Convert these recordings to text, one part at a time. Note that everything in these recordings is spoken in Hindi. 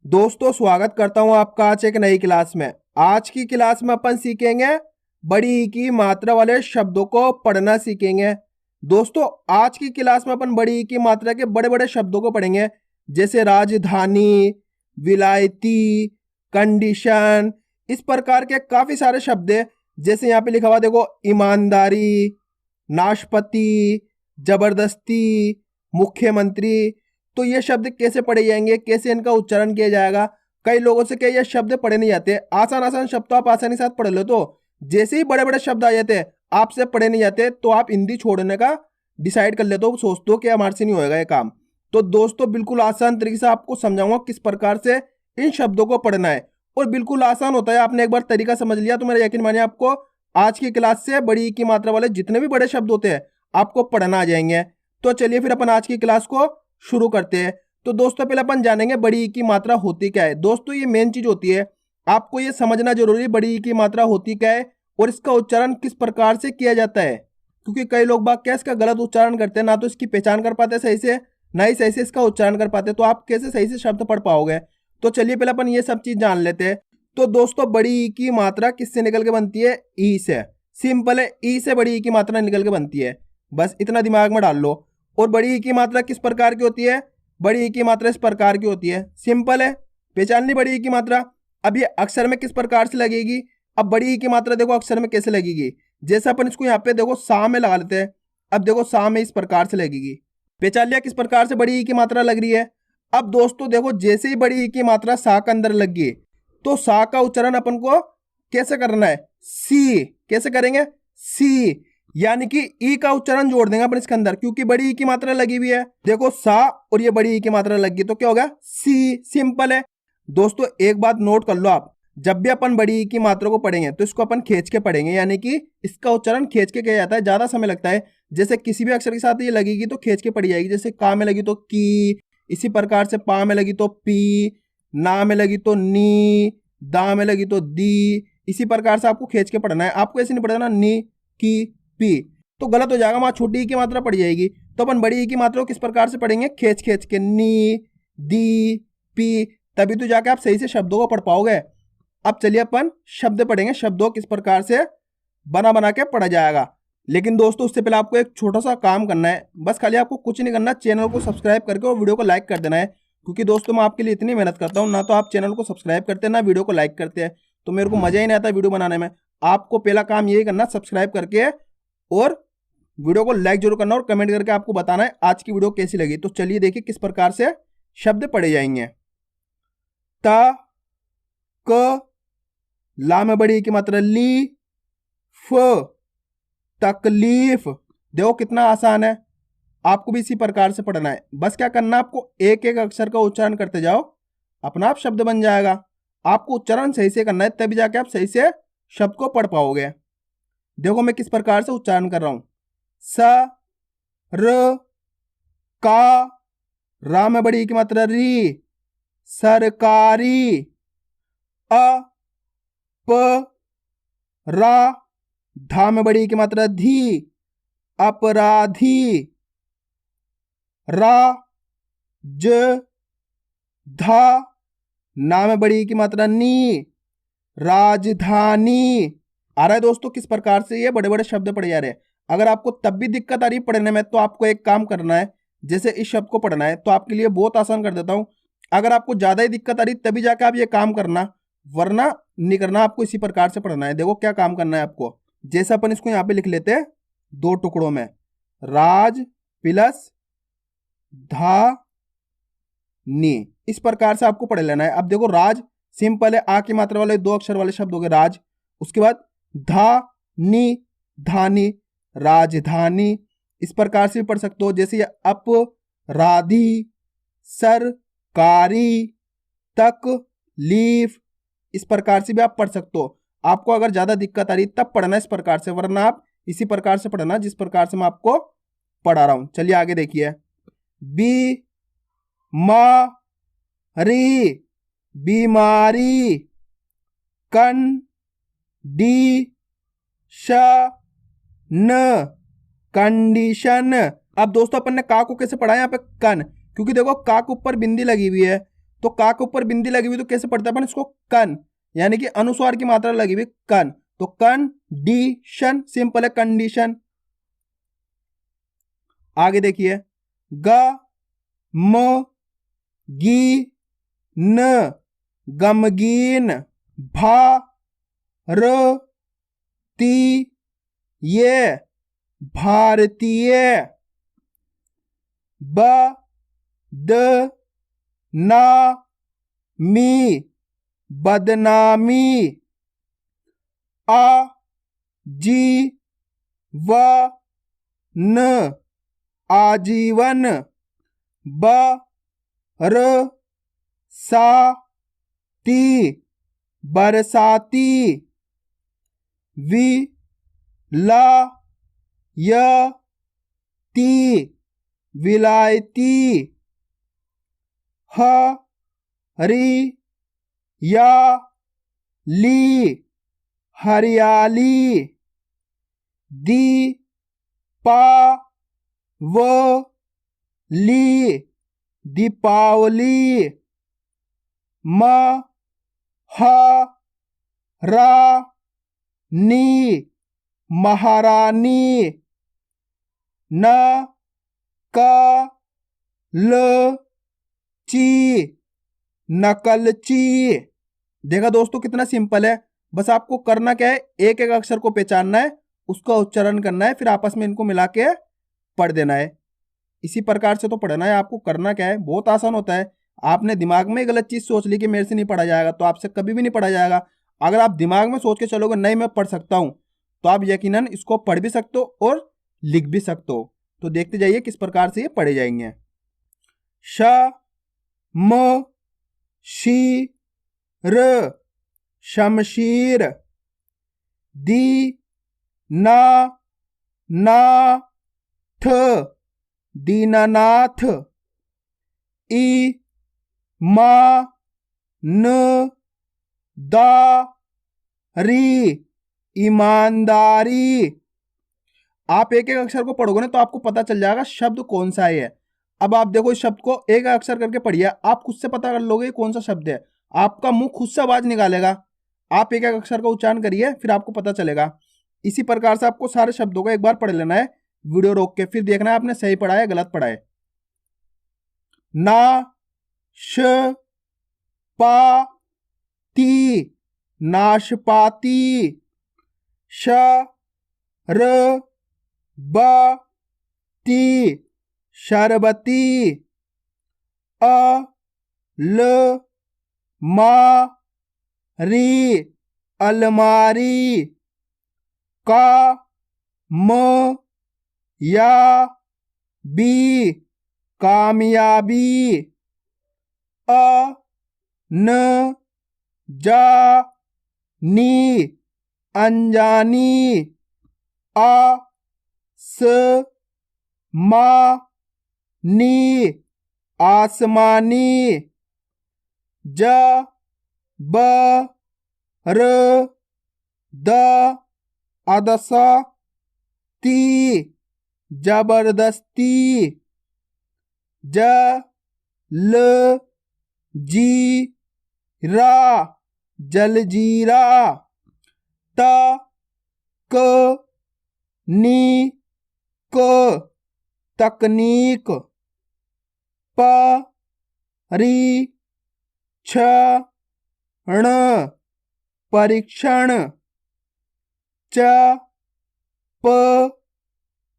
दोस्तों स्वागत करता हूं आपका आज एक नई क्लास में। आज की क्लास में अपन सीखेंगे बड़ी ई की मात्रा वाले शब्दों को पढ़ना सीखेंगे। दोस्तों आज की क्लास में अपन बड़ी ई की मात्रा के बड़े बड़े शब्दों को पढ़ेंगे, जैसे राजधानी, विलायती, कंडीशन। इस प्रकार के काफी सारे शब्द है। जैसे यहाँ पे लिखा हुआ देखो, ईमानदारी, नाशपति, जबरदस्ती, मुख्यमंत्री। तो ये शब्द कैसे पढ़े जाएंगे, कैसे इनका उच्चारण किया जाएगा। कई लोगों से क्या ये शब्द पढ़े नहीं जाते। आसान आसान शब्द तो आप आसानी के साथ पढ़ लो, तो जैसे ही बड़े बड़े शब्द आ जाते हैं आपसे पढ़े नहीं जाते, तो आप हिंदी छोड़ने का डिसाइड कर लेते हो, सोचते हो कि हमारे से नहीं होएगा ये काम। तो दोस्तों बिल्कुल आसान तरीके से आपको समझाऊंगा किस प्रकार से इन शब्दों को पढ़ना है, और बिल्कुल आसान होता है। आपने एक बार तरीका समझ लिया तो मेरा यकीन मानिए आपको आज की क्लास से बड़ी ई की मात्रा वाले जितने भी बड़े शब्द होते हैं आपको पढ़ना आ जाएंगे। तो चलिए फिर अपन आज की क्लास को शुरू करते हैं। तो दोस्तों पहले अपन जानेंगे बड़ी ई की मात्रा होती क्या है। दोस्तों ये मेन चीज होती है, आपको ये समझना जरूरी है बड़ी ई की मात्रा होती क्या है और इसका उच्चारण किस प्रकार से किया जाता है। क्योंकि कई लोग बाग क्या इसका गलत उच्चारण करते हैं, ना तो इसकी पहचान कर पाते सही से, ना ही सही से इसका उच्चारण कर पाते। तो आप कैसे सही से शब्द पढ़ पाओगे। तो चलिए पहले अपन ये सब चीज जान लेते हैं। तो दोस्तों बड़ी ई की मात्रा किससे निकल के बनती है? ई से। सिंपल है, ई से बड़ी ई की मात्रा निकल के बनती है, बस इतना दिमाग में डाल लो। और बड़ी ई की मात्रा किस प्रकार की होती है? बड़ी ई की मात्रा इस प्रकार की होती है। सिंपल है, पहचान ली बड़ी ई की मात्रा। अब ये अक्षर में किस प्रकार से लगेगी? अब बड़ी ई की मात्रा देखो अक्षर में कैसे लगेगी। जैसे अपन इसको यहाँ पे देखो सा में लगा लेते हैं। अब देखो सा में इस प्रकार से लगेगी। पहचान लिया किस प्रकार से बड़ी ई की मात्रा लग रही है। अब दोस्तों देखो जैसे ही बड़ी ई की मात्रा सा के अंदर लग गई, तो सा का उच्चारण अपन को कैसे करना है? सी। कैसे करेंगे? सी। यानी कि ई का उच्चारण जोड़ देंगे अपन इसके अंदर, क्योंकि बड़ी ई की मात्रा लगी हुई है। देखो सा और ये बड़ी ई की मात्रा लगी, तो क्या होगा? सी। सिंपल है। दोस्तों एक बात नोट कर लो आप, जब भी अपन बड़ी ई की मात्रा को पढ़ेंगे तो इसको अपन खींच के पढ़ेंगे, यानी कि इसका उच्चारण खींच के किया जाता है। ज्यादा समय लगता है। जैसे किसी भी अक्षर के साथ ये लगेगी तो खींच के पढ़ी जाएगी। जैसे का में लगी तो की, इसी प्रकार से पा में लगी तो पी, ना में लगी तो नी, दा में लगी तो दी। इसी प्रकार से आपको खींच के पढ़ना है। आपको ऐसे नहीं पढ़ना नी की पी, तो गलत हो जाएगा, वहां छोटी ई की मात्रा पड़ जाएगी। तो अपन बड़ी ई की मात्रा को किस प्रकार से पढ़ेंगे? खींच खींच के, नी, दी, पी, तभी तो जाके आप सही से शब्दों को पढ़ पाओगे। अब चलिए अपन शब्द पढ़ेंगे, शब्दों किस प्रकार से बना बना के पढ़ा जाएगा। लेकिन दोस्तों उससे पहले आपको एक छोटा सा काम करना है। बस खाली आपको कुछ नहीं करना, चैनल को सब्सक्राइब करके और वीडियो को लाइक कर देना है। क्योंकि दोस्तों मैं आपके लिए इतनी मेहनत करता हूँ, ना तो आप चैनल को सब्सक्राइब करते हैं ना वीडियो को लाइक करते हैं, तो मेरे को मजा ही नहीं आता वीडियो बनाने में। आपको पहला काम यही करना, सब्सक्राइब करके और वीडियो को लाइक जरूर करना और कमेंट करके आपको बताना है आज की वीडियो कैसी लगी। तो चलिए देखिए किस प्रकार से शब्द पढ़े जाएंगे। ता, क, ला में बड़ी की मात्रा ली, फ, तकलीफ। देखो कितना आसान है। आपको भी इसी प्रकार से पढ़ना है। बस क्या करना, आपको एक एक अक्षर का उच्चारण करते जाओ, अपना आप शब्द बन जाएगा। आपको उच्चारण सही से करना है, तभी जाके आप सही से शब्द को पढ़ पाओगे। देखो मैं किस प्रकार से उच्चारण कर रहा हूं। स, र, का, रा में बड़ी की मात्रा री, सरकारी। अ, प, रा, धा में बड़ी की मात्रा धी, अपराधी। रा, ज, धा, ना में बड़ी की मात्रा नी, राजधानी। आ रहा है दोस्तों किस प्रकार से ये बड़े बड़े शब्द पढ़े जा रहे हैं। अगर आपको तब भी दिक्कत आ रही है पढ़ने में, तो आपको एक काम करना है, जैसे इस शब्द को पढ़ना है तो आपके लिए बहुत आसान कर देता हूं। अगर आपको ज्यादा ही दिक्कत आ रही तभी जाके आप ये काम करना, वरना नहीं करना। आपको इसी प्रकार से पढ़ना है। देखो क्या काम करना है आपको। जैसे अपन इसको यहाँ पे लिख लेते हैं दो टुकड़ों में, राज प्लस धा नी, इस प्रकार से आपको पढ़ लेना है। अब देखो राज सिंपल है, आ की मात्रा वाले दो अक्षर वाले शब्द हो गए राज। उसके बाद धा नी, धानी, राजधानी। इस प्रकार से भी पढ़ सकते हो, जैसे अपराधी, सरकारी, तकलीफ। इस प्रकार से भी आप पढ़ सकते हो। आपको अगर ज्यादा दिक्कत आ रही तब पढ़ना इस प्रकार से, वरना आप इसी प्रकार से पढ़ना जिस प्रकार से मैं आपको पढ़ा रहा हूं। चलिए आगे देखिए। बी, मा, री, बीमारी, कन, डी, श, न, कंडीशन। अब दोस्तों अपन ने का को कैसे पढ़ा है यहाँ पे? कन, क्योंकि देखो का के ऊपर बिंदी लगी हुई है, तो का के ऊपर बिंदी लगी हुई तो कैसे पढ़ते हैं अपन इसको? कन, यानी कि अनुस्वार की मात्रा लगी हुई कन, तो कंडीशन, सिंपल है कंडीशन। आगे देखिए, ग म गी न गमगीन, भा र ती ये भारतीय, ब द ना मी बदनामी, आ जी व न आजीवन, ब र सा ती बरसाती, वि ला य ती विलायती, ह री या ली हरियाली, दी पा व ली दीपावली, म हा रा नी महारानी, न क ल ची नकलची। देखा दोस्तों कितना सिंपल है, बस आपको करना क्या है, एक एक अक्षर को पहचानना है, उसका उच्चारण करना है, फिर आपस में इनको मिला के पढ़ देना है। इसी प्रकार से तो पढ़ना है आपको। करना क्या है, बहुत आसान होता है। आपने दिमाग में गलत चीज सोच ली कि मेरे से नहीं पढ़ा जाएगा, तो आपसे कभी भी नहीं पढ़ा जाएगा। अगर आप दिमाग में सोच के चलोगे नहीं मैं पढ़ सकता हूं, तो आप यकीनन इसको पढ़ भी सकते हो और लिख भी सकते हो। तो देखते जाइए किस प्रकार से ये पढ़े जाएंगे। श म शी र शमशीर, दी ना ना थ दीनानाथ, ई मा न दा री ईमानदारी। आप एक एक अक्षर को पढ़ोगे ना तो आपको पता चल जाएगा शब्द कौन सा है। अब आप देखो इस शब्द को एक अक्षर करके पढ़िए, आप खुद से पता कर लोगे कौन सा शब्द है। आपका मुंह खुद से आवाज निकालेगा। आप एक एक अक्षर का उच्चारण करिए, फिर आपको पता चलेगा। इसी प्रकार से आपको सारे शब्दों को एक बार पढ़ लेना है, वीडियो रोक के, फिर देखना है आपने सही पढ़ा है गलत पढ़ा है। ना श पा ती नाशपाती, श र ब ती शरबती, अ ल मा री अलमारी, का म या बी कामयाबी, अ न जा नी अनजानी, आ स मा नी आसमानी, ज ब र द अदसा ती जबरदस्ती, ज ल जी रा जलजीरा, त क नी क तकनीक, प री छ ण परीक्षण, च प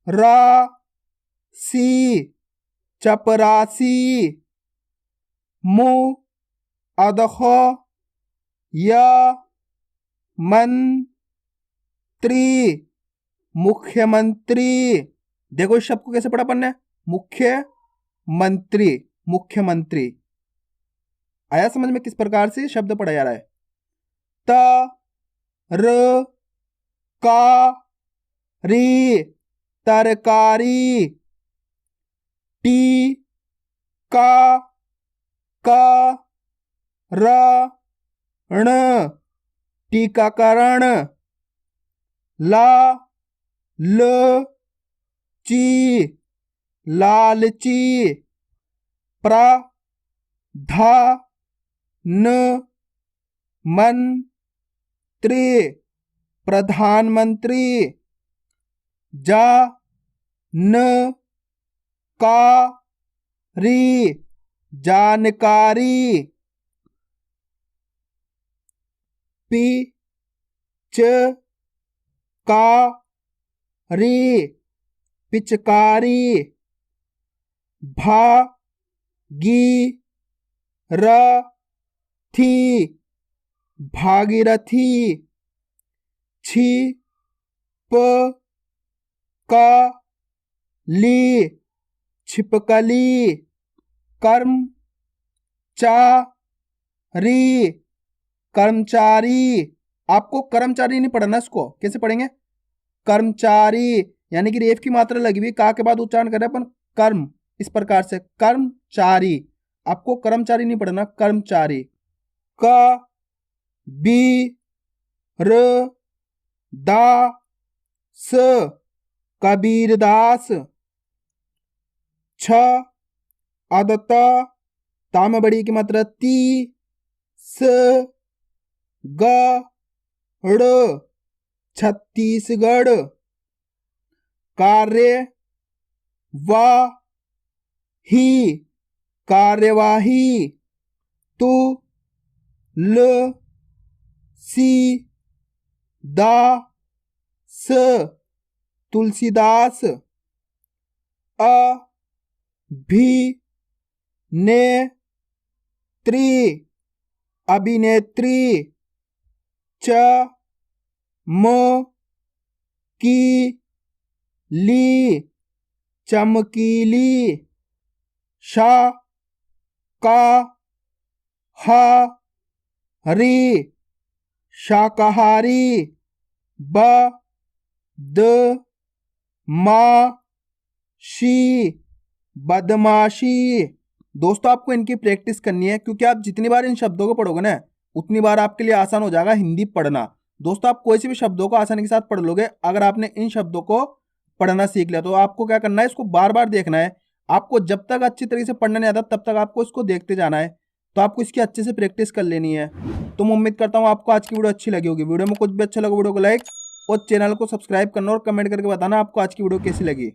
रा सी चपरासी, मु अदख या मंत्री मुख्यमंत्री। देखो इस शब्द को कैसे पढ़ा अपन ने, मुख्यमंत्री, मुख्यमंत्री। आया समझ में किस प्रकार से शब्द पढ़ा जा रहा है। त र का री तरकारी, टी का र ण टीकाकरण, ला ल ची लालची, प्रा धा न मंत्री प्रधानमंत्री। जा न का री जानकारी। पी च का री पिचकारी। भा गी र थी भागीरथी। छी प का ली छिपकली। कर्म चा री कर्मचारी। आपको कर्मचारी नहीं पढ़ना, इसको कैसे पढ़ेंगे? कर्मचारी, यानी कि रेफ की मात्रा लगी हुई, का के बाद उच्चारण करें अपन कर्म, इस प्रकार से कर्मचारी। आपको कर्मचारी नहीं पढ़ना, कर्मचारी। क बी र दा स कबीरदास। छ आदत ता में बड़ी की मात्रा ती। स ग ड़ छत्तीसगढ़। कार्य वा ही कार्यवाही। तु ल सी दा स तुलसीदास। अ भी ने त्री अभिनेत्री। च म की ली चमकीली। शा का हा री शाकाहारी। ब द मा शी बदमाशी। दोस्तों आपको इनकी प्रैक्टिस करनी है, क्योंकि आप जितनी बार इन शब्दों को पढ़ोगे ना उतनी बार आपके लिए आसान हो जाएगा हिंदी पढ़ना। दोस्तों आप कोई से भी शब्दों को आसानी के साथ पढ़ लोगे अगर आपने इन शब्दों को पढ़ना सीख लिया। तो आपको क्या करना है, इसको बार बार देखना है। आपको जब तक अच्छी तरीके से पढ़ना नहीं आता तब तक आपको इसको देखते जाना है। तो आपको इसकी अच्छे से प्रैक्टिस कर लेनी है। तो मैं उम्मीद करता हूँ आपको आज की वीडियो अच्छी लगी होगी। वीडियो में कुछ भी अच्छा लगा वीडियो को लाइक और चैनल को सब्सक्राइब करना और कमेंट करके बताना आपको आज की वीडियो कैसी लगी।